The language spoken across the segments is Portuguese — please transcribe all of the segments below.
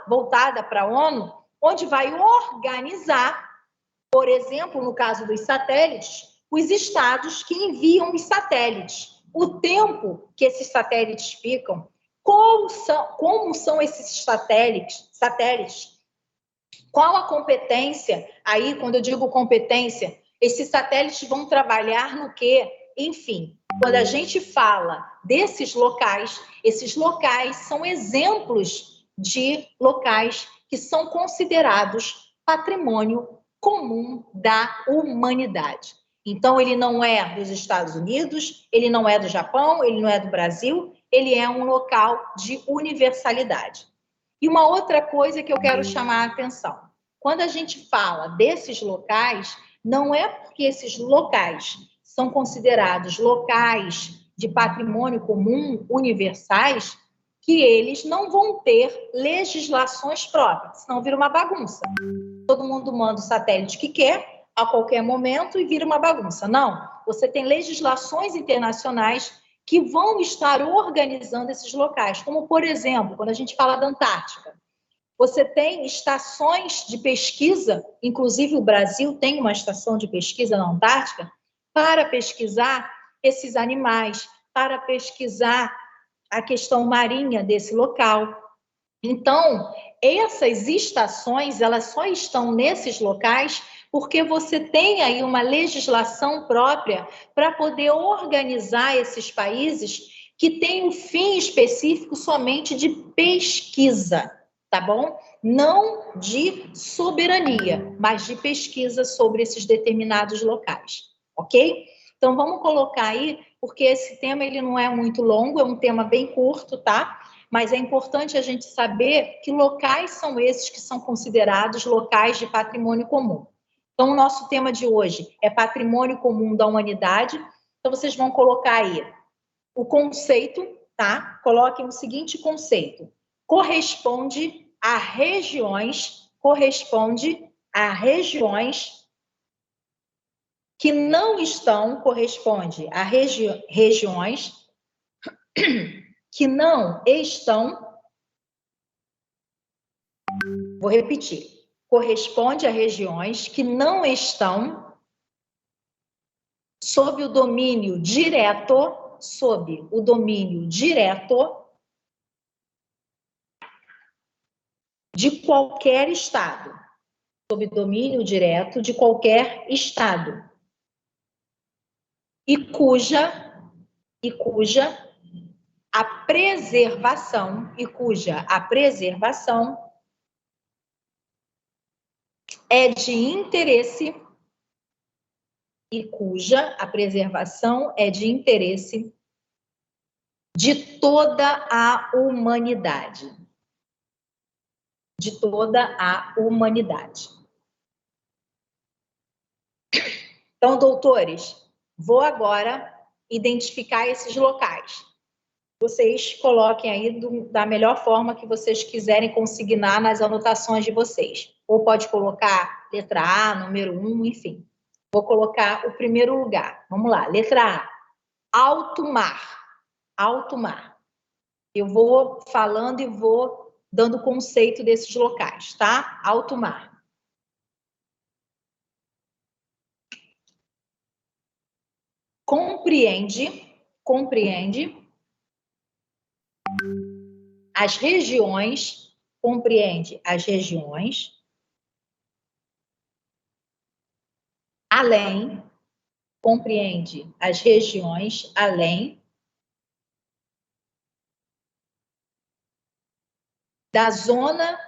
voltada para a ONU, onde vai organizar, por exemplo, no caso dos satélites, os estados que enviam os satélites, o tempo que esses satélites ficam, como são esses satélites, qual a competência, aí quando eu digo competência, esses satélites vão trabalhar no quê? Enfim, quando a gente fala desses locais, esses locais são exemplos de locais que são considerados patrimônio comum da humanidade. Então, ele não é dos Estados Unidos, ele não é do Japão, ele não é do Brasil, ele é um local de universalidade. E uma outra coisa que eu quero chamar a atenção. Quando a gente fala desses locais, não é porque esses locais são considerados locais de patrimônio comum universais que eles não vão ter legislações próprias, senão vira uma bagunça. Todo mundo manda o satélite que quer, a qualquer momento, e vira uma bagunça. Não, você tem legislações internacionais que vão estar organizando esses locais, como, por exemplo, quando a gente fala da Antártica, você tem estações de pesquisa, inclusive o Brasil tem uma estação de pesquisa na Antártica, para pesquisar esses animais, para pesquisar a questão marinha desse local. Então, essas estações, elas só estão nesses locais porque você tem aí uma legislação própria para poder organizar esses países que têm um fim específico somente de pesquisa, tá bom? Não de soberania, mas de pesquisa sobre esses determinados locais, ok? Então, vamos colocar aí, porque esse tema ele não é muito longo, é um tema bem curto, tá? Mas é importante a gente saber que locais são esses que são considerados locais de patrimônio comum. Então, o nosso tema de hoje é patrimônio comum da humanidade. Então, vocês vão colocar aí o conceito, tá? Coloquem o seguinte conceito. Corresponde a regiões que não estão, corresponde a regiões que não estão, vou repetir, corresponde a regiões que não estão sob o domínio direto de qualquer estado, sob domínio direto de qualquer estado, e cuja a preservação é de interesse de toda a humanidade. Então, doutores, vou agora identificar esses locais. Vocês coloquem aí da melhor forma que vocês quiserem consignar nas anotações de vocês. Ou pode colocar letra A, número 1, enfim. Vou colocar o primeiro lugar. Vamos lá, letra A. Alto mar. Eu vou falando e vou dando conceito desses locais, tá? Alto mar. Compreende as regiões, além da zona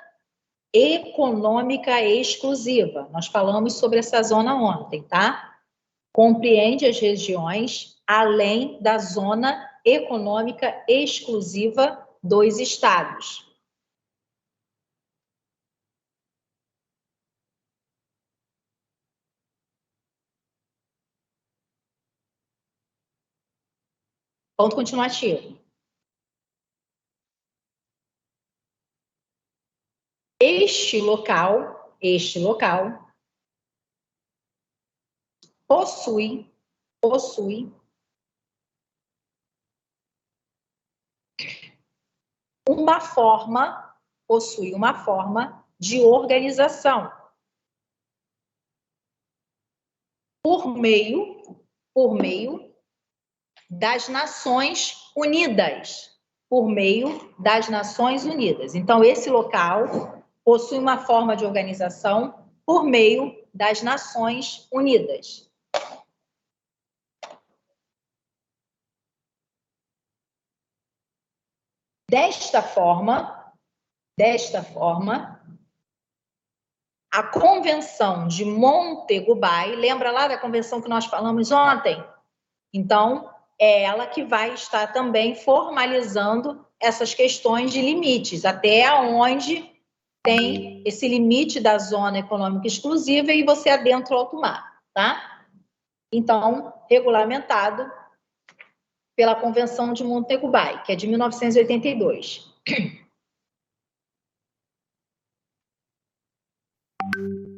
econômica exclusiva. Nós falamos sobre essa zona ontem, tá? Compreende as regiões além da zona econômica exclusiva dos estados. Ponto continuativo. Este local possui uma forma possui uma forma de organização por meio das Nações Unidas. Por meio das Nações Unidas. Então, esse local possui uma forma de organização por meio das Nações Unidas. Desta forma, a Convenção de Montego Bay, lembra lá da convenção que nós falamos ontem? Então, é ela que vai estar também formalizando essas questões de limites, até onde tem esse limite da zona econômica exclusiva e você adentra o alto mar, tá? Então, regulamentado pela Convenção de Montego Bay, que é de 1982.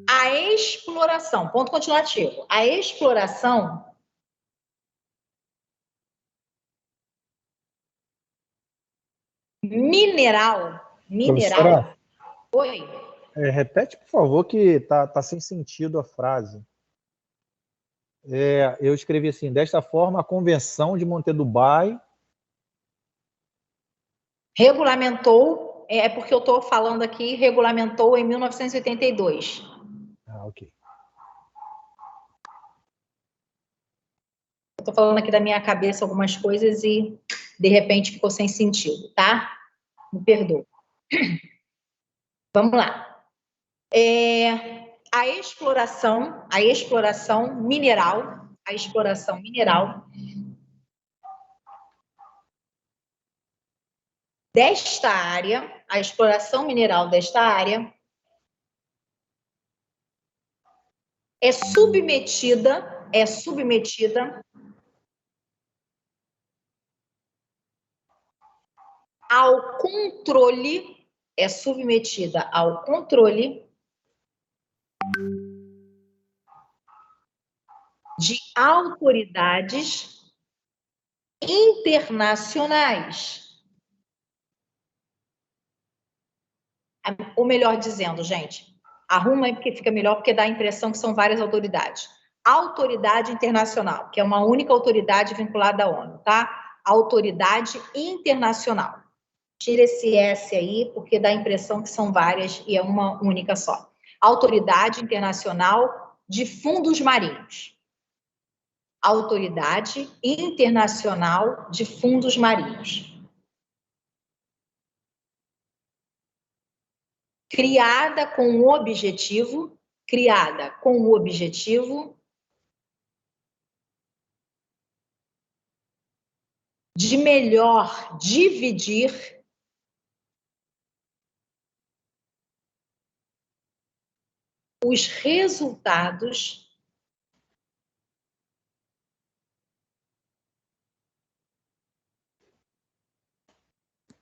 A exploração, ponto continuativo, a exploração mineral. Professora, Oi. repete, por favor, que tá sem sentido a frase. Eu escrevi assim, desta forma, a Convenção de Montego Bay... Regulamentou, porque eu estou falando aqui, regulamentou em 1982. Ok. Eu estou falando aqui da minha cabeça algumas coisas e, de repente, ficou sem sentido, tá? Me perdoa. Vamos lá. A exploração mineral desta área, a exploração mineral desta área é submetida ao controle, de autoridades internacionais. Ou melhor dizendo, gente, arruma aí porque fica melhor, porque dá a impressão que são várias autoridades. Autoridade internacional, que é uma única autoridade vinculada à ONU, tá? Autoridade internacional. Tira esse S aí, porque dá a impressão que são várias e é uma única só. Autoridade Internacional de Fundos Marinhos. Autoridade Internacional de Fundos Marinhos. Criada com o objetivo de melhor dividir os resultados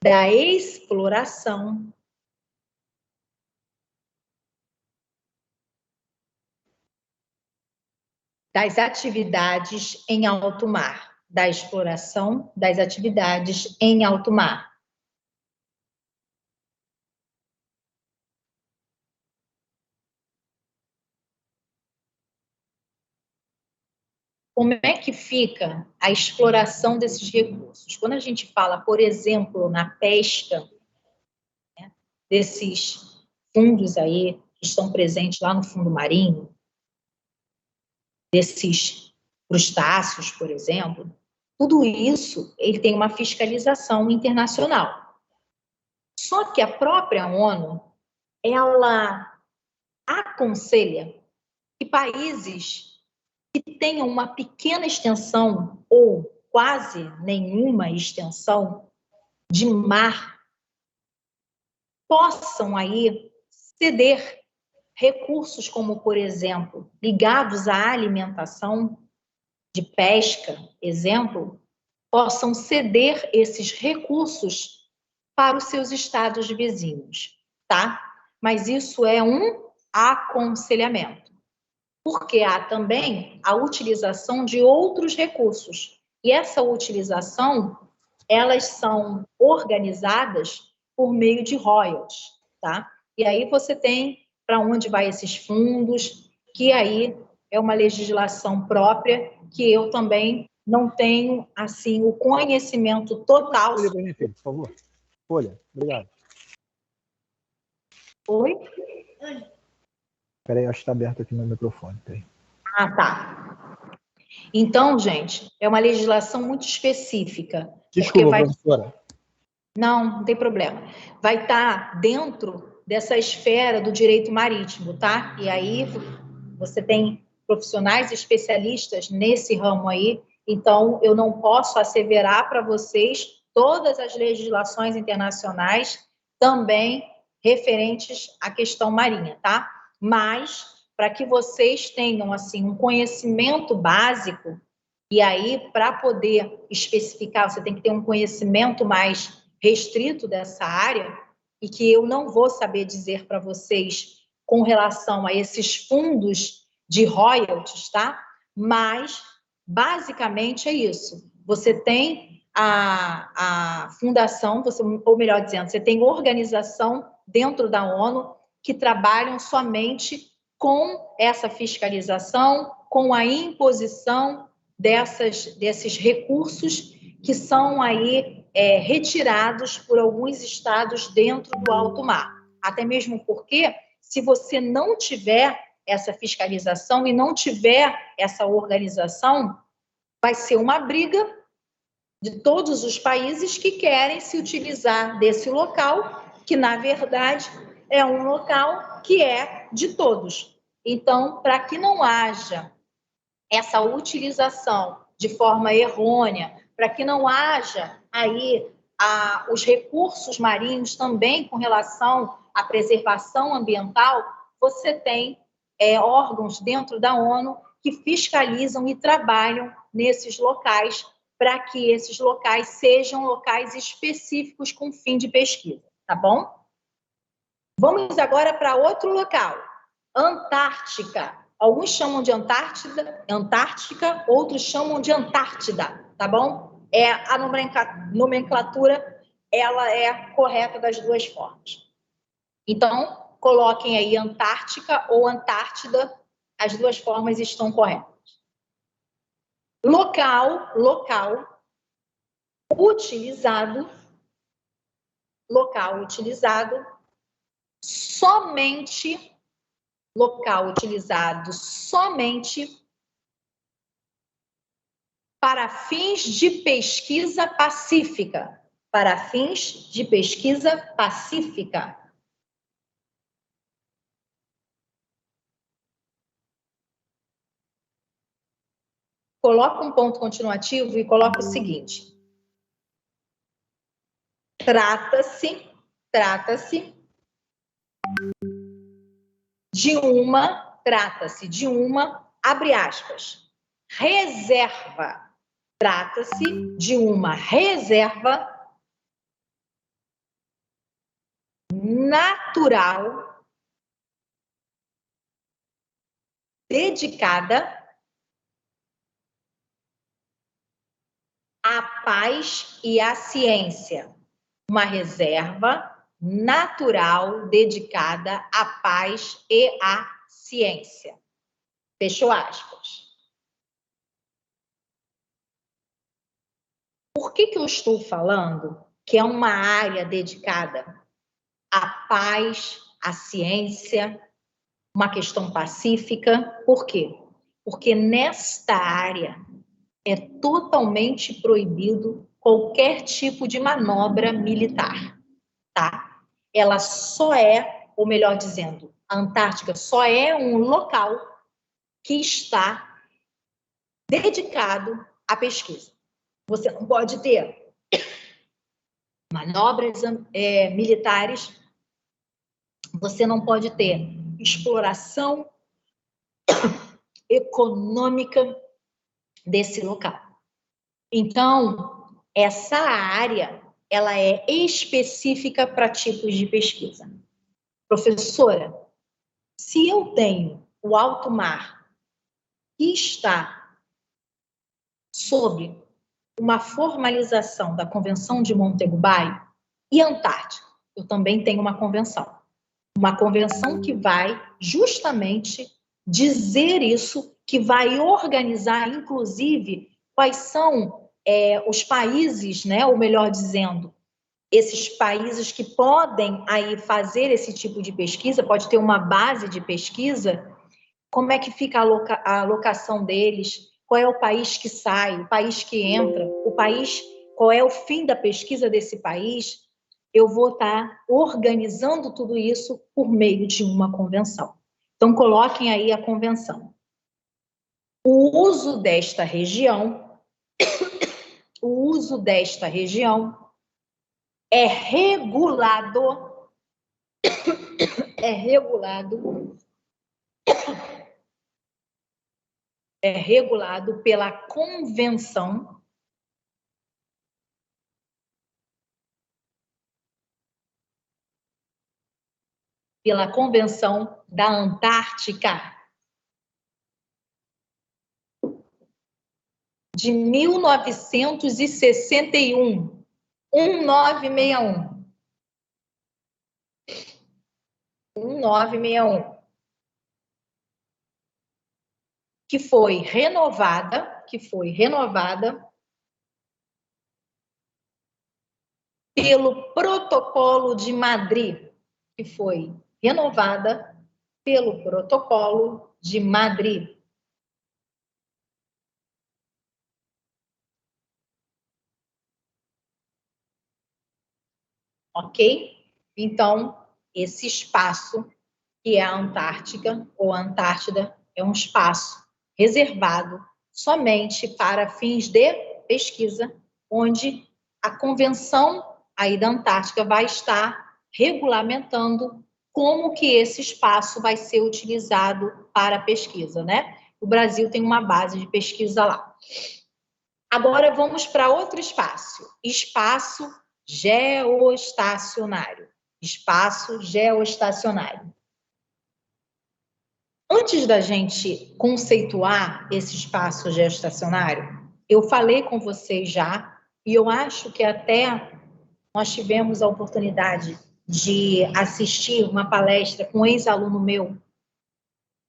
da exploração das atividades em alto mar, da exploração das atividades em alto mar. Como é que fica a exploração desses recursos? Quando a gente fala, por exemplo, na pesca, né, desses fundos aí que estão presentes lá no fundo marinho, desses crustáceos, por exemplo, tudo isso ele tem uma fiscalização internacional. Só que a própria ONU, ela aconselha que países que tenham uma pequena extensão ou quase nenhuma extensão de mar possam aí ceder recursos como, por exemplo, ligados à alimentação, de pesca, exemplo, possam ceder esses recursos para os seus estados vizinhos, tá? Mas isso é um aconselhamento, porque há também a utilização de outros recursos, e essa utilização, elas são organizadas por meio de royalties. tá? E aí você tem para onde vai esses fundos, que aí é uma legislação própria que eu também não tenho, assim, o conhecimento total. Folha, por favor. Folha, obrigado. Oi? Peraí, acho que está aberto aqui no microfone. Peraí. Ah, tá. Então, gente, é uma legislação muito específica. Desculpa, professora. Não tem problema. Vai estar dentro dessa esfera do direito marítimo, tá? E aí você tem profissionais especialistas nesse ramo aí, então eu não posso asseverar para vocês todas as legislações internacionais também referentes à questão marinha, tá? Mas para que vocês tenham assim um conhecimento básico, e aí para poder especificar, você tem que ter um conhecimento mais restrito dessa área, e que eu não vou saber dizer para vocês com relação a esses fundos de royalties, tá? Mas, basicamente, é isso. Você tem a fundação, ou melhor dizendo, você tem organização dentro da ONU que trabalham somente com essa fiscalização, com a imposição desses recursos que são aí retirados por alguns estados dentro do alto mar. Até mesmo porque, se você não tiver essa fiscalização e não tiver essa organização, vai ser uma briga de todos os países que querem se utilizar desse local, que, na verdade, é um local que é de todos. Então, para que não haja essa utilização de forma errônea, para que não haja aí os recursos marinhos também com relação à preservação ambiental, você tem órgãos dentro da ONU que fiscalizam e trabalham nesses locais para que esses locais sejam locais específicos com fim de pesquisa, tá bom? Vamos agora para outro local, Antártica. Alguns chamam de Antártica, outros chamam de Antártida, tá bom? A nomenclatura, ela é correta das duas formas. Então, coloquem aí Antártica ou Antártida, as duas formas estão corretas. Local utilizado somente para fins de pesquisa pacífica. Para fins de pesquisa pacífica. Coloca um ponto continuativo e coloca o seguinte. Trata-se de uma, abre aspas, reserva. Trata-se de uma reserva natural dedicada à paz e à ciência. Uma reserva natural dedicada à paz e à ciência. Fechou aspas. Por que eu estou falando que é uma área dedicada à paz, à ciência, uma questão pacífica? Por quê? Porque nesta área é totalmente proibido qualquer tipo de manobra militar, tá? Ela só é, ou melhor dizendo, a Antártica só é um local que está dedicado à pesquisa. Você não pode ter manobras militares, você não pode ter exploração econômica desse local. Então, essa área, ela é específica para tipos de pesquisa. Professora, se eu tenho o alto mar que está sob uma formalização da Convenção de Montego Bay e Antártica, eu também tenho uma convenção. Uma convenção que vai justamente dizer isso, que vai organizar, inclusive, quais são os países, né, ou melhor dizendo, esses países que podem aí fazer esse tipo de pesquisa, pode ter uma base de pesquisa, como é que fica a alocação deles, qual é o país que sai, o país que entra, o país, qual é o fim da pesquisa desse país. Eu vou estar organizando tudo isso por meio de uma convenção. Então, coloquem aí a convenção. O uso desta região é regulado pela Convenção da Antártica de 1961, 1961, que foi renovada pelo Protocolo de Madrid, Ok? Então, esse espaço que é a Antártica ou a Antártida é um espaço reservado somente para fins de pesquisa, onde a convenção aí da Antártica vai estar regulamentando como que esse espaço vai ser utilizado para pesquisa, né? O Brasil tem uma base de pesquisa lá. Agora vamos para outro espaço geoestacionário. Antes da gente conceituar esse espaço geoestacionário, eu falei com vocês já, e eu acho que até nós tivemos a oportunidade de assistir uma palestra com um ex-aluno meu,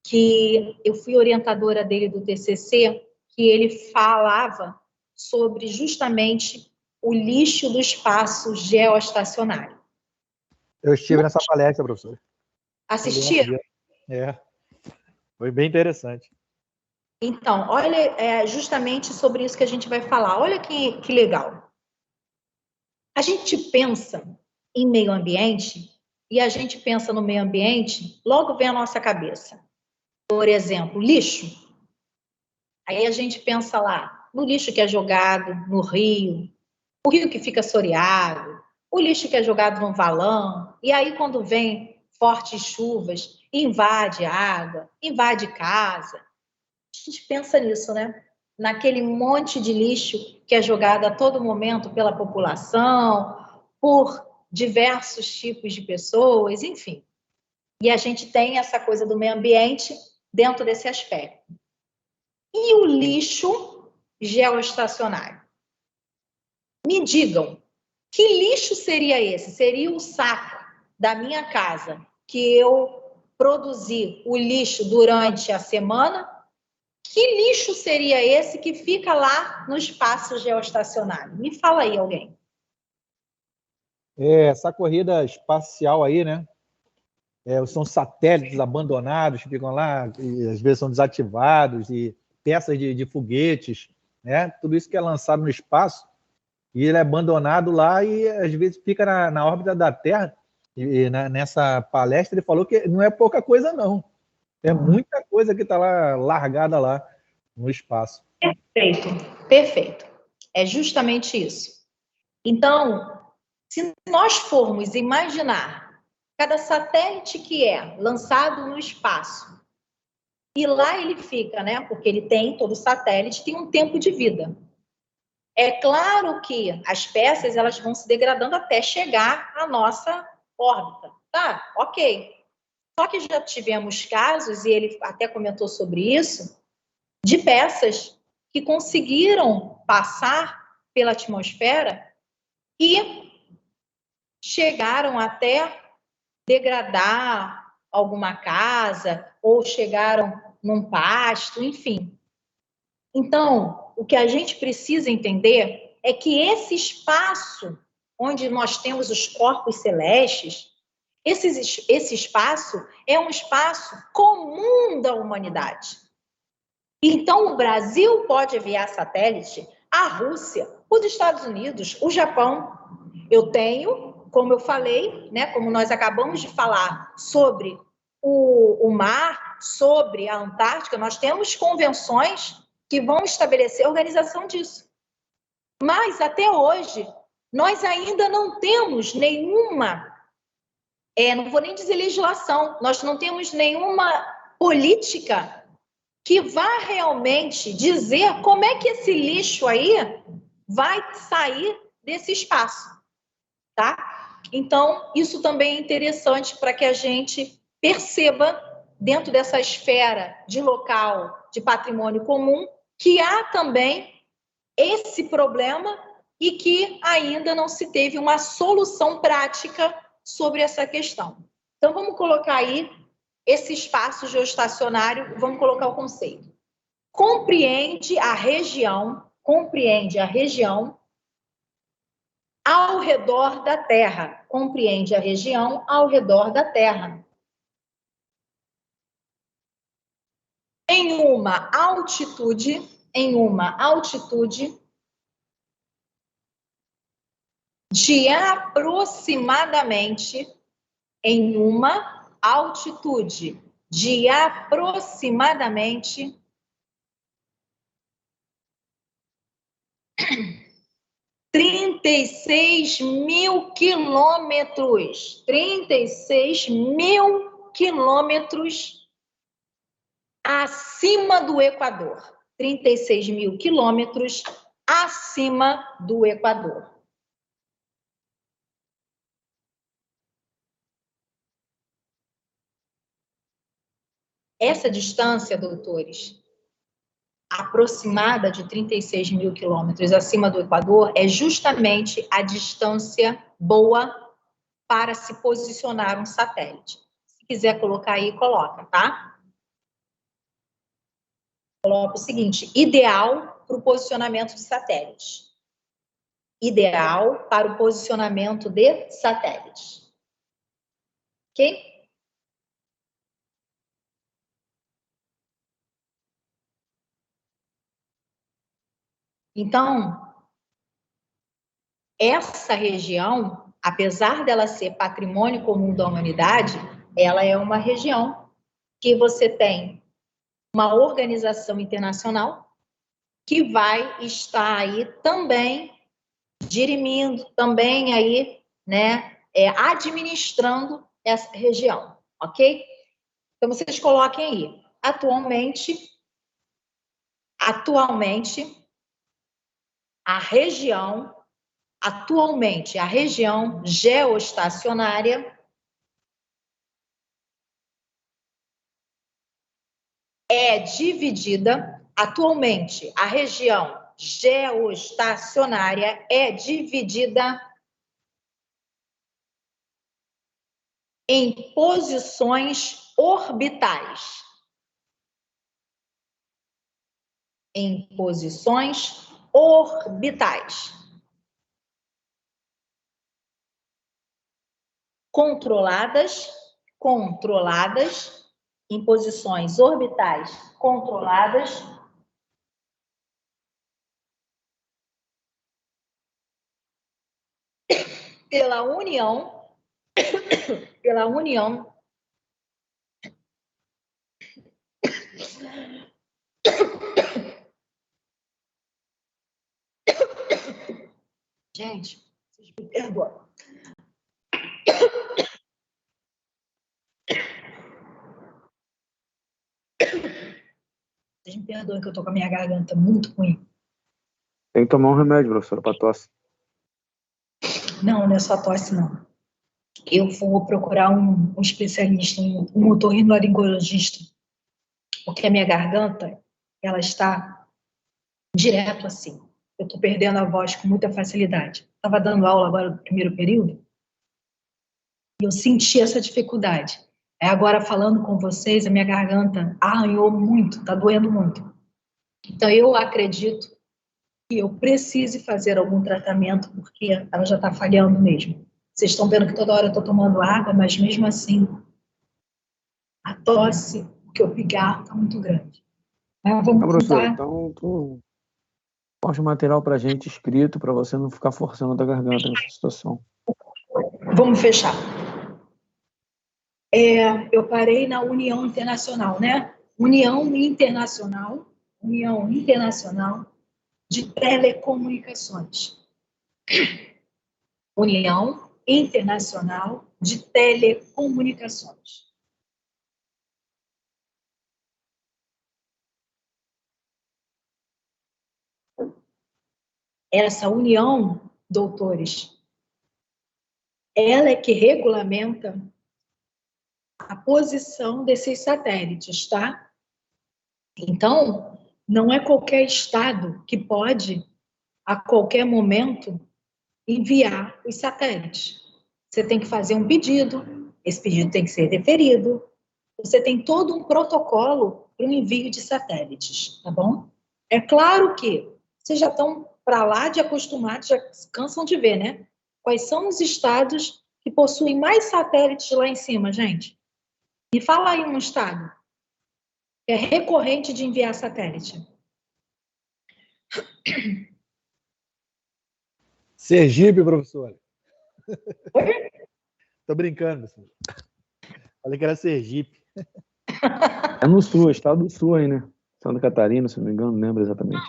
que eu fui orientadora dele do TCC, que ele falava sobre justamente o lixo do espaço geoestacionário. Eu estive nessa palestra, professor. Assistiram? Foi bem interessante. Então, olha, justamente sobre isso que a gente vai falar. Olha que legal. A gente pensa em meio ambiente e a gente pensa no meio ambiente, logo vem a nossa cabeça. Por exemplo, lixo. Aí a gente pensa lá no lixo que é jogado no rio, o rio que fica assoreado, o lixo que é jogado no valão, e aí quando vem fortes chuvas, invade água, invade casa. A gente pensa nisso, né? Naquele monte de lixo que é jogado a todo momento pela população, por diversos tipos de pessoas, enfim. E a gente tem essa coisa do meio ambiente dentro desse aspecto. E o lixo geoestacionário? Me digam, que lixo seria esse? Seria o saco da minha casa que eu produzi o lixo durante a semana? Que lixo seria esse que fica lá no espaço geoestacionário? Me fala aí, alguém. Essa corrida espacial aí, né? São satélites abandonados que ficam lá, e às vezes são desativados, e peças de foguetes, né? Tudo isso que é lançado no espaço, e ele é abandonado lá e às vezes fica na órbita da Terra. E nessa palestra ele falou que não é pouca coisa, não. É muita coisa que está lá largada lá no espaço. Perfeito. É justamente isso. Então, se nós formos imaginar cada satélite que é lançado no espaço, e lá ele fica, né? Porque ele tem, todo satélite tem um tempo de vida. É claro que as peças elas vão se degradando até chegar à nossa órbita. Tá, ok. Só que já tivemos casos, e ele até comentou sobre isso, de peças que conseguiram passar pela atmosfera e chegaram até degradar alguma casa ou chegaram num pasto, enfim. Então, o que a gente precisa entender é que esse espaço onde nós temos os corpos celestes, esse espaço é um espaço comum da humanidade. Então, o Brasil pode enviar satélite, a Rússia, os Estados Unidos, o Japão. Eu tenho, como eu falei, né, como nós acabamos de falar sobre o mar, sobre a Antártica, nós temos convenções que vão estabelecer a organização disso. Mas, até hoje, nós ainda não temos nenhuma, não vou nem dizer legislação, nós não temos nenhuma política que vá realmente dizer como é que esse lixo aí vai sair desse espaço, tá? Então, isso também é interessante para que a gente perceba, dentro dessa esfera de local de patrimônio comum, que há também esse problema e que ainda não se teve uma solução prática sobre essa questão. Então, vamos colocar aí esse espaço geoestacionário, vamos colocar o conceito. Compreende a região ao redor da Terra. Compreende a região ao redor da Terra. Em uma altitude de aproximadamente, em uma altitude de aproximadamente 36.000 quilômetros. 36.000 quilômetros acima do Equador. 36.000 quilômetros acima do Equador. Essa distância, doutores, aproximada de 36.000 quilômetros acima do Equador, é justamente a distância boa para se posicionar um satélite. Se quiser colocar aí, coloca, tá? Coloca o seguinte: ideal para o posicionamento de satélites. Ideal para o posicionamento de satélites. Ok? Então, essa região, apesar dela ser patrimônio comum da humanidade, ela é uma região que você tem uma organização internacional que vai estar aí também dirimindo, também aí, né, administrando essa região, ok? Então, vocês coloquem aí, atualmente, a região geoestacionária é dividida, atualmente, a região geoestacionária é dividida em posições orbitais. Em posições orbitais. Controladas, em posições orbitais controladas, pela União gente, vocês me perdoam. Vocês me perdoem que eu tô com a minha garganta muito ruim. Tem que tomar um remédio, professora, para tosse. Não, não é só tosse, não. Eu vou procurar um especialista, um otorrinolaringologista, porque a minha garganta, ela está direto assim. Eu estou perdendo a voz com muita facilidade. Estava dando aula agora no primeiro período, Eu senti essa dificuldade. Agora, falando com vocês, a minha garganta arranhou muito, está doendo muito. Então, eu acredito que eu precise fazer algum tratamento, porque ela já está falhando mesmo. Vocês estão vendo que toda hora eu estou tomando água, mas mesmo assim, a tosse, que eu pigar, está muito grande. Vamos professor, tentar. então tu posta o material pra gente escrito, para você não ficar forçando a tua garganta nessa situação. Vamos fechar. Eu parei na União Internacional, né? União Internacional de Telecomunicações. União Internacional de Telecomunicações. Essa união, doutores, ela é que regulamenta a posição desses satélites, tá? Então, não é qualquer estado que pode, a qualquer momento, enviar os satélites. Você tem que fazer um pedido, esse pedido tem que ser deferido, você tem todo um protocolo para o envio de satélites, tá bom? É claro que vocês já estão para lá de acostumados, já cansam de ver, né? Quais são os estados que possuem mais satélites lá em cima, gente? Me fala aí um estado que é recorrente de enviar satélite. Sergipe, professor. Tô brincando, professor. Falei que era Sergipe. É no sul, estado do sul aí, né? Santa Catarina, se não me engano, não lembro exatamente.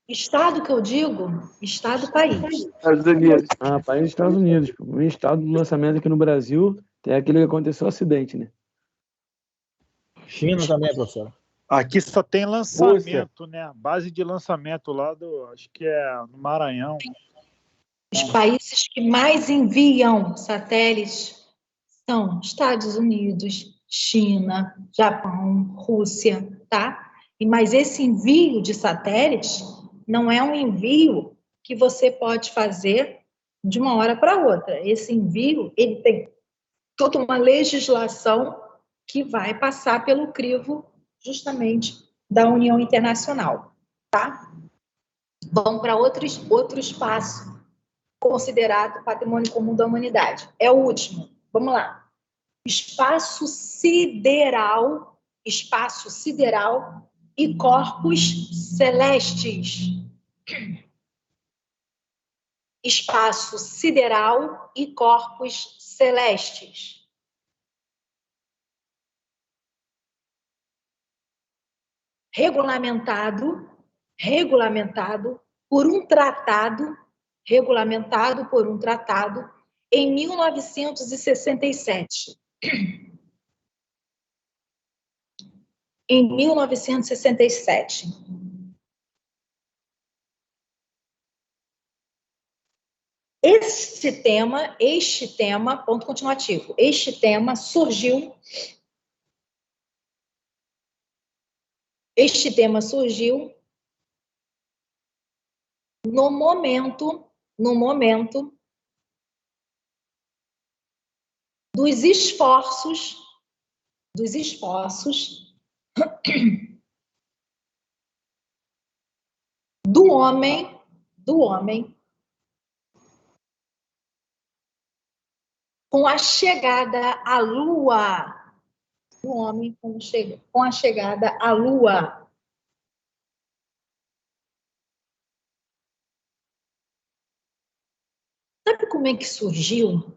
Estado que eu digo, estado-país. Estados Unidos. Ah, país dos Estados Unidos. O estado do lançamento aqui no Brasil tem aquele que aconteceu o acidente, né? China também, professor. Aqui só tem lançamento, né? A base de lançamento lá do, acho que é no Maranhão. Os países que mais enviam satélites são Estados Unidos, China, Japão, Rússia, tá? Mas esse envio de satélites não é um envio que você pode fazer de uma hora para outra. Esse envio, ele tem toda uma legislação que vai passar pelo crivo justamente da União Internacional, tá? Vão para outro espaço considerado patrimônio comum da humanidade. É o último. Vamos lá. Espaço sideral e corpos celestes. Espaço sideral e corpos celestes. Regulamentado por um tratado em 1967. Em 1967. Este tema, ponto continuativo, este tema surgiu no momento dos esforços do homem com a chegada à Lua. Do homem com a chegada à Lua. Sabe como é que surgiu?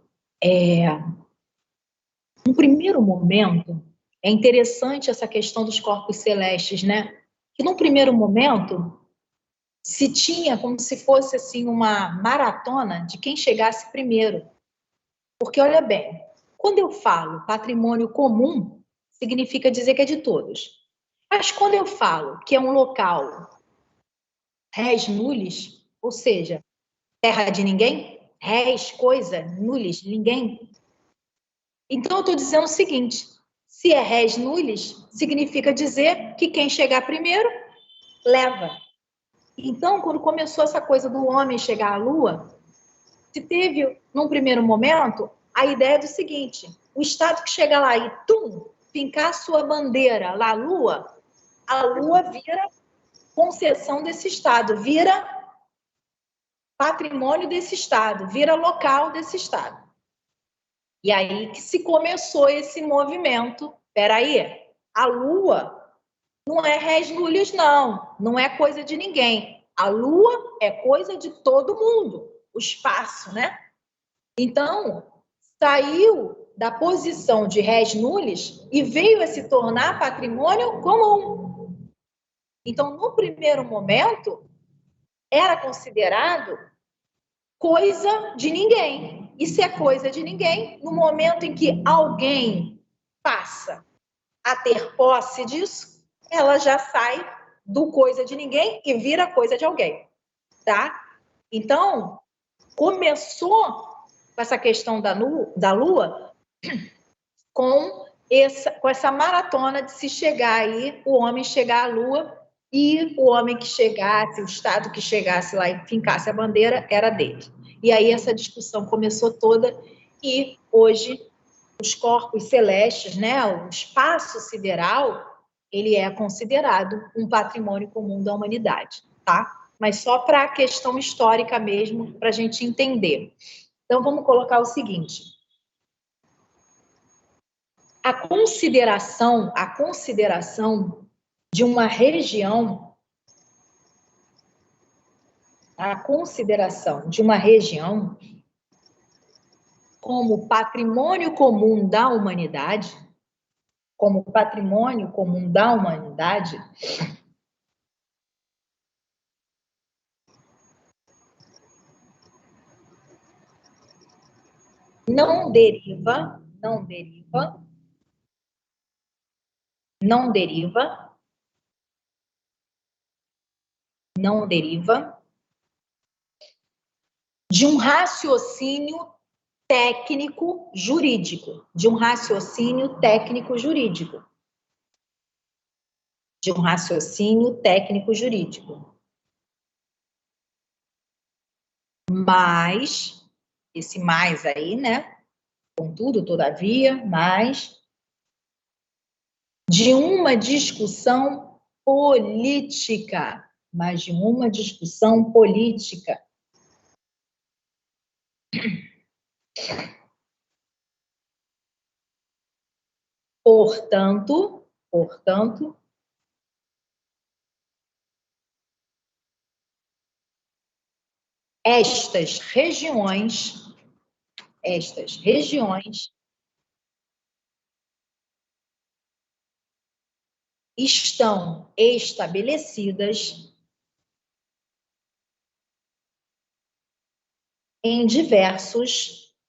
No primeiro momento, é interessante essa questão dos corpos celestes, né? Que no primeiro momento se tinha como se fosse assim uma maratona de quem chegasse primeiro. Porque olha bem, quando eu falo patrimônio comum, significa dizer que é de todos. Mas quando eu falo que é um local res nullis, ou seja, terra de ninguém, res, coisa, nullis, ninguém. Então, eu estou dizendo o seguinte, se é res nullis, significa dizer que quem chegar primeiro, leva. Então, quando começou essa coisa do homem chegar à Lua, se teve, num primeiro momento, a ideia é do seguinte: o Estado que chega lá e, fincar a sua bandeira lá, a Lua vira concessão desse Estado, vira patrimônio desse Estado, vira local desse Estado. E aí que se começou esse movimento. Peraí, a Lua não é res nullius, não é coisa de ninguém. A Lua é coisa de todo mundo, o espaço, né? Então, saiu da posição de res nullius e veio a se tornar patrimônio comum. Então, no primeiro momento, era considerado coisa de ninguém. E se é coisa de ninguém, no momento em que alguém passa a ter posse disso, ela já sai do coisa de ninguém e vira coisa de alguém, tá? Então, começou com essa questão da Lua com essa maratona de se chegar aí, o homem chegar à Lua, e o homem que chegasse, o Estado que chegasse lá e fincasse a bandeira, era dele. E aí essa discussão começou toda, e hoje os corpos celestes, né, o espaço sideral, ele é considerado um patrimônio comum da humanidade, tá? Mas só para a questão histórica mesmo, para a gente entender. Então, vamos colocar o seguinte: a consideração de uma região, como patrimônio comum da humanidade, não deriva de um raciocínio técnico jurídico, Mas, esse mais aí, né? Contudo, todavia, mas de uma discussão política, Portanto, estas regiões estão estabelecidas em diversos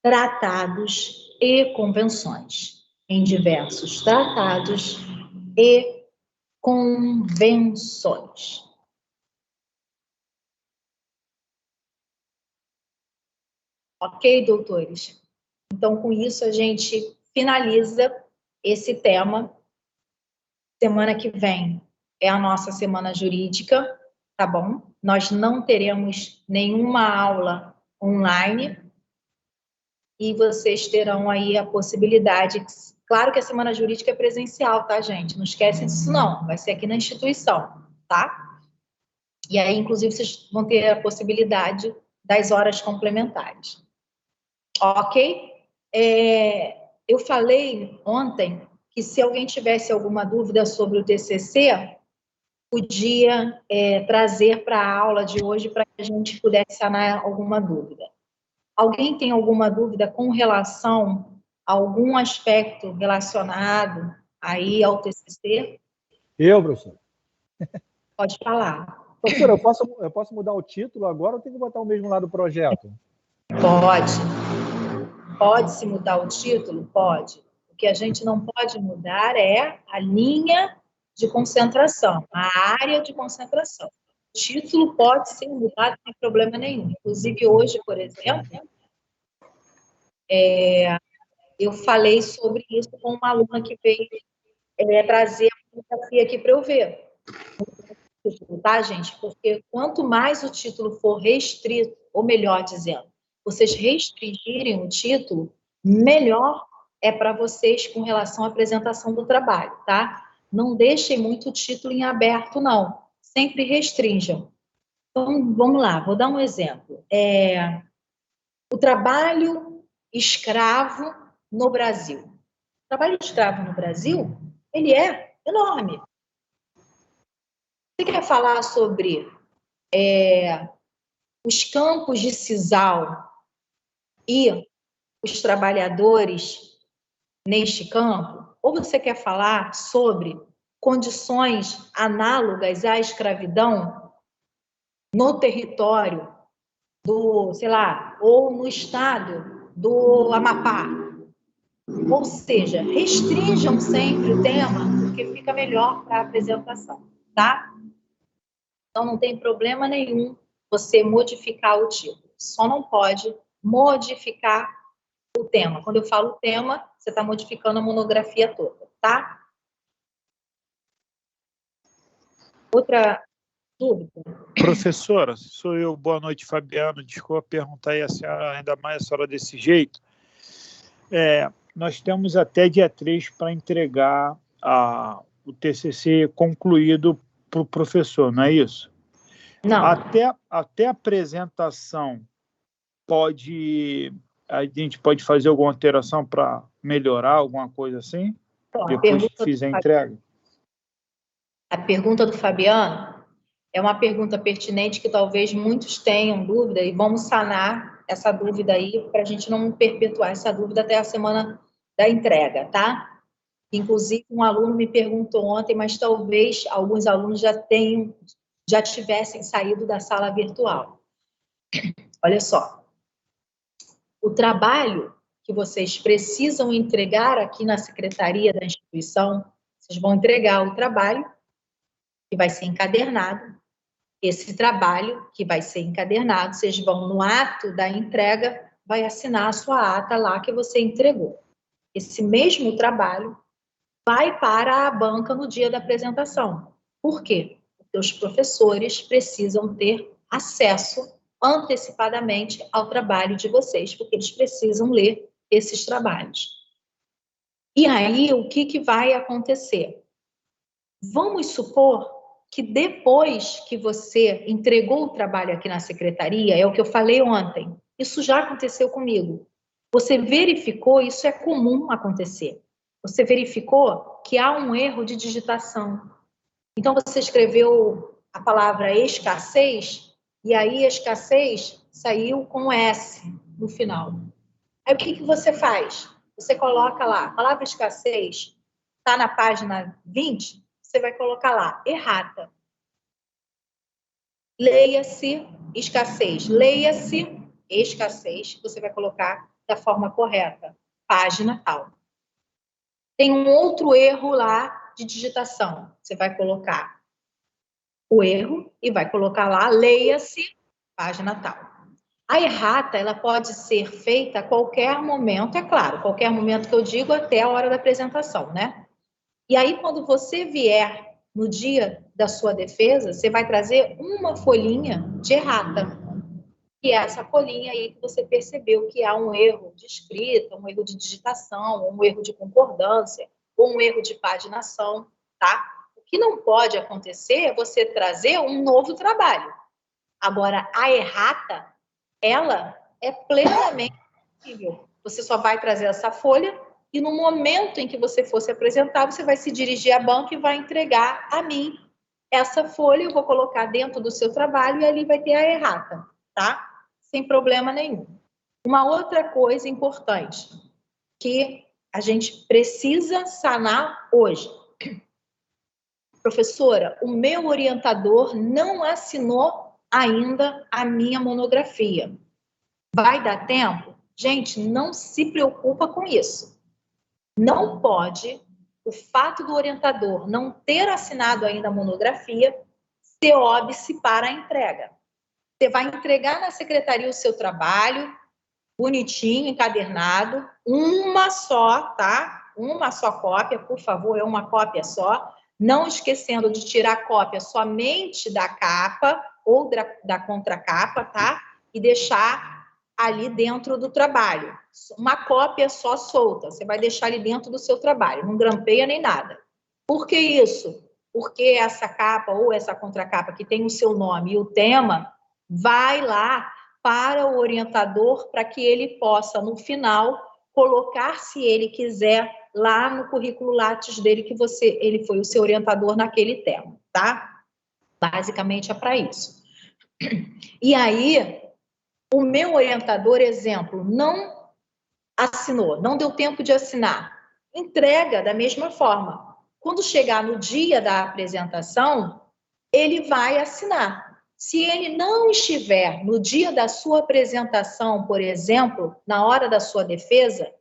tratados e convenções. Ok, doutores? Então, com isso, a gente finaliza esse tema. Semana que vem é a nossa semana jurídica, tá bom? Nós não teremos nenhuma aula online e vocês terão aí a possibilidade. Claro que a semana jurídica é presencial, tá, gente? Não esquecem disso, não. Vai ser aqui na instituição, tá? E aí, inclusive, vocês vão ter a possibilidade das horas complementares. Ok? Eu falei ontem que se alguém tivesse alguma dúvida sobre o TCC, podia trazer para a aula de hoje para que a gente pudesse sanar alguma dúvida. Alguém tem alguma dúvida com relação a algum aspecto relacionado aí ao TCC? Eu, professor. Pode falar. Professor, eu posso mudar o título agora ou tenho que botar o mesmo lá do projeto? Pode. Pode-se mudar o título? Pode. O que a gente não pode mudar é a linha de concentração, a área de concentração. O título pode ser mudado sem problema nenhum. Inclusive, hoje, por exemplo, eu falei sobre isso com uma aluna que veio trazer a fotografia aqui para eu ver. título, tá, gente? Porque quanto mais o título for restrito, ou melhor dizendo, vocês restringirem o título, melhor é para vocês com relação à apresentação do trabalho, tá? Não deixem muito o título em aberto, não. Sempre restringam. Então, vamos lá, vou dar um exemplo. O trabalho escravo no Brasil. O trabalho escravo no Brasil, ele é enorme. Você quer falar sobre os campos de sisal e os trabalhadores neste campo? Ou você quer falar sobre condições análogas à escravidão no território do, sei lá, ou no estado do Amapá? Ou seja, restringam sempre o tema, porque fica melhor para a apresentação, tá? Então, não tem problema nenhum você modificar o título. Só não pode modificar o tema. Quando eu falo tema, você está modificando a monografia toda, tá? Outra dúvida? Professora, sou eu. Boa noite, Fabiano. Desculpa perguntar aí a senhora, ainda mais a senhora desse jeito. Nós temos até dia 3 para entregar o TCC concluído para o professor, não é isso? Não. Até a apresentação, a gente pode fazer alguma alteração para melhorar, alguma coisa assim? Então, depois que fizer a entrega? A pergunta do Fabiano é uma pergunta pertinente que talvez muitos tenham dúvida e vamos sanar essa dúvida aí para a gente não perpetuar essa dúvida até a semana da entrega, tá? Inclusive, um aluno me perguntou ontem, mas talvez alguns alunos já tivessem saído da sala virtual. Olha só, o trabalho que vocês precisam entregar aqui na secretaria da instituição, vocês vão entregar o trabalho que vai ser encadernado. Esse trabalho que vai ser encadernado, vocês vão no ato da entrega, vai assinar a sua ata lá que você entregou. Esse mesmo trabalho vai para a banca no dia da apresentação. Por quê? Porque os professores precisam ter acesso antecipadamente ao trabalho de vocês, porque eles precisam ler esses trabalhos. E aí, o que vai acontecer? Vamos supor que depois que você entregou o trabalho aqui na secretaria, é o que eu falei ontem, isso já aconteceu comigo. Você verificou, isso é comum acontecer. Você verificou que há um erro de digitação. Então, você escreveu a palavra escassez, e aí escassez saiu com S no final. Aí, o que você faz? Você coloca lá, a palavra escassez está na página 20, você vai colocar lá, errata. Leia-se escassez. Leia-se escassez, você vai colocar da forma correta. Página tal. Tem um outro erro lá de digitação. Você vai colocar o erro e vai colocar lá, leia-se, página tal. A errata, ela pode ser feita a qualquer momento, é claro, qualquer momento que eu digo até a hora da apresentação, né? E aí, quando você vier no dia da sua defesa, você vai trazer uma folhinha de errata. E é essa folhinha aí que você percebeu que há um erro de escrita, um erro de digitação, um erro de concordância, ou um erro de paginação, tá? O que não pode acontecer é você trazer um novo trabalho. Agora, a errata, ela é plenamente possível. Você só vai trazer essa folha e no momento em que você for se apresentar, você vai se dirigir à banca e vai entregar a mim essa folha, eu vou colocar dentro do seu trabalho e ali vai ter a errata, tá? Sem problema nenhum. Uma outra coisa importante que a gente precisa sanar hoje. Professora, o meu orientador não assinou ainda a minha monografia. Vai dar tempo? Gente, não se preocupa com isso. Não pode o fato do orientador não ter assinado ainda a monografia ser óbice para a entrega. Você vai entregar na secretaria o seu trabalho, bonitinho, encadernado, uma só, tá? Uma só cópia, por favor, é uma cópia só. não esquecendo de tirar cópia somente da capa ou da contracapa, tá? E deixar ali dentro do trabalho. Uma cópia só solta, você vai deixar ali dentro do seu trabalho, não grampeia nem nada. Por que isso? Porque essa capa ou essa contracapa que tem o seu nome e o tema, vai lá para o orientador para que ele possa, no final, colocar, se ele quiser, lá no currículo Lattes dele, que ele foi o seu orientador naquele tema, tá? Basicamente é para isso. E aí, o meu orientador, exemplo, não assinou, não deu tempo de assinar. Entrega da mesma forma. Quando chegar no dia da apresentação, ele vai assinar. Se ele não estiver no dia da sua apresentação, por exemplo, na hora da sua defesa,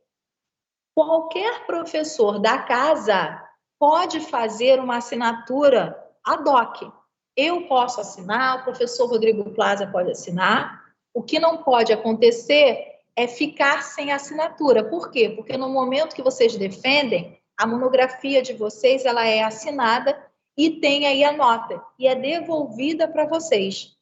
qualquer professor da casa pode fazer uma assinatura ad hoc. Eu posso assinar, o professor Rodrigo Plaza pode assinar. O que não pode acontecer é ficar sem assinatura. Por quê? Porque no momento que vocês defendem, a monografia de vocês ela é assinada e tem aí a nota, e é devolvida para vocês.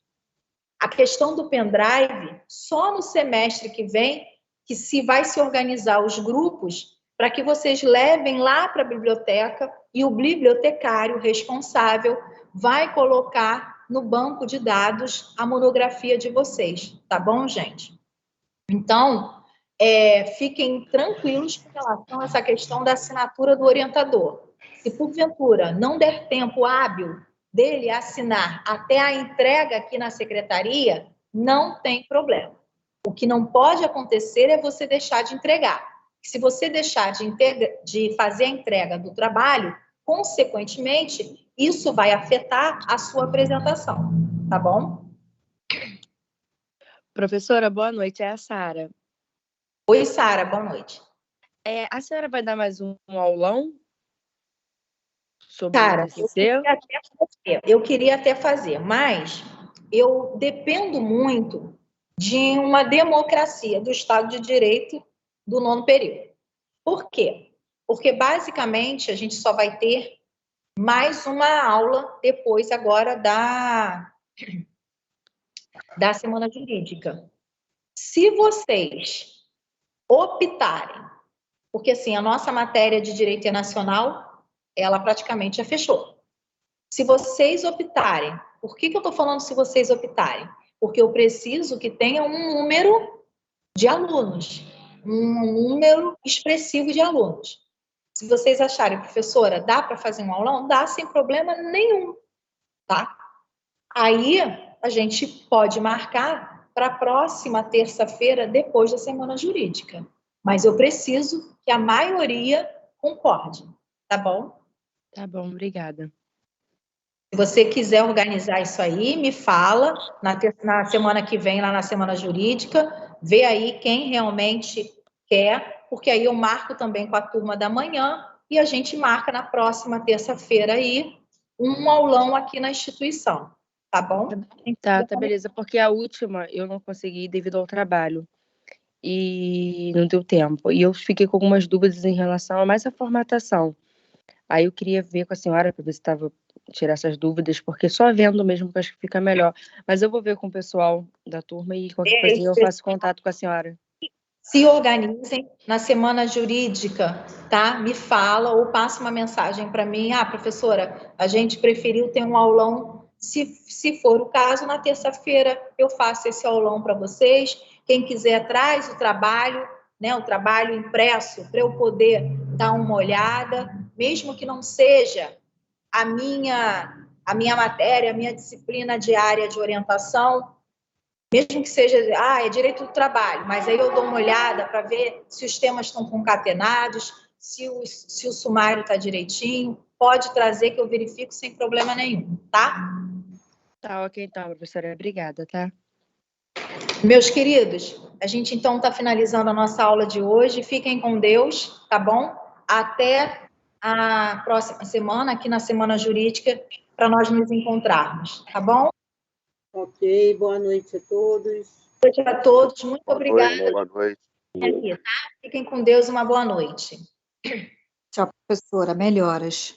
A questão do pendrive, só no semestre que vem, que se vai se organizar os grupos para que vocês levem lá para a biblioteca e o bibliotecário responsável vai colocar no banco de dados a monografia de vocês, tá bom, gente? Então, fiquem tranquilos com relação a essa questão da assinatura do orientador. Se porventura não der tempo hábil dele assinar até a entrega aqui na secretaria, não tem problema. O que não pode acontecer é você deixar de entregar. Se você deixar de fazer a entrega do trabalho, consequentemente, isso vai afetar a sua apresentação, tá bom? Professora, boa noite, é a Sara. Oi, Sara, boa noite. A senhora vai dar mais um aulão sobre Cara, o TCC? eu queria até fazer, mas eu dependo muito de uma democracia do Estado de Direito do 9º período. Por quê? Porque, basicamente, a gente só vai ter mais uma aula depois agora da semana jurídica. Se vocês optarem, porque, assim, a nossa matéria de Direito Internacional, ela praticamente já fechou. Se vocês optarem, por que eu estou falando se vocês optarem? Porque eu preciso que tenha um número de alunos, um número expressivo de alunos. Se vocês acharem, professora, dá para fazer um aulão? Dá, sem problema nenhum, tá? Aí, a gente pode marcar para a próxima terça-feira, depois da semana jurídica. Mas eu preciso que a maioria concorde, tá bom? Tá bom, obrigada. Se você quiser organizar isso aí, me fala na semana que vem, lá na semana jurídica, vê aí quem realmente quer, porque aí eu marco também com a turma da manhã e a gente marca na próxima terça-feira aí um aulão aqui na instituição, tá bom? Tá, beleza, porque a última eu não consegui devido ao trabalho e não deu tempo. E eu fiquei com algumas dúvidas em relação a mais a formatação. Aí eu queria ver com a senhora para ver se estava tirar essas dúvidas, porque só vendo mesmo que acho que fica melhor. Mas eu vou ver com o pessoal da turma e qualquer coisa eu faço contato com a senhora. Se organizem na semana jurídica, tá? Me fala ou passa uma mensagem para mim. Ah, professora, a gente preferiu ter um aulão. Se for o caso, na terça-feira eu faço esse aulão para vocês. Quem quiser, traz o trabalho, né? O trabalho impresso para eu poder dar uma olhada, mesmo que não seja a minha matéria, a minha disciplina diária de orientação, mesmo que seja, é direito do trabalho, mas aí eu dou uma olhada para ver se os temas estão concatenados, se o sumário está direitinho, pode trazer que eu verifico sem problema nenhum, tá? Tá, ok então, professora, obrigada, tá? Meus queridos, a gente então está finalizando a nossa aula de hoje, fiquem com Deus, tá bom? Até a próxima semana, aqui na Semana Jurídica, para nós nos encontrarmos, tá bom? Ok, boa noite a todos. Boa noite a todos, muito obrigada. Boa noite. Aqui, tá? Fiquem com Deus, uma boa noite. Tchau, professora. Melhoras.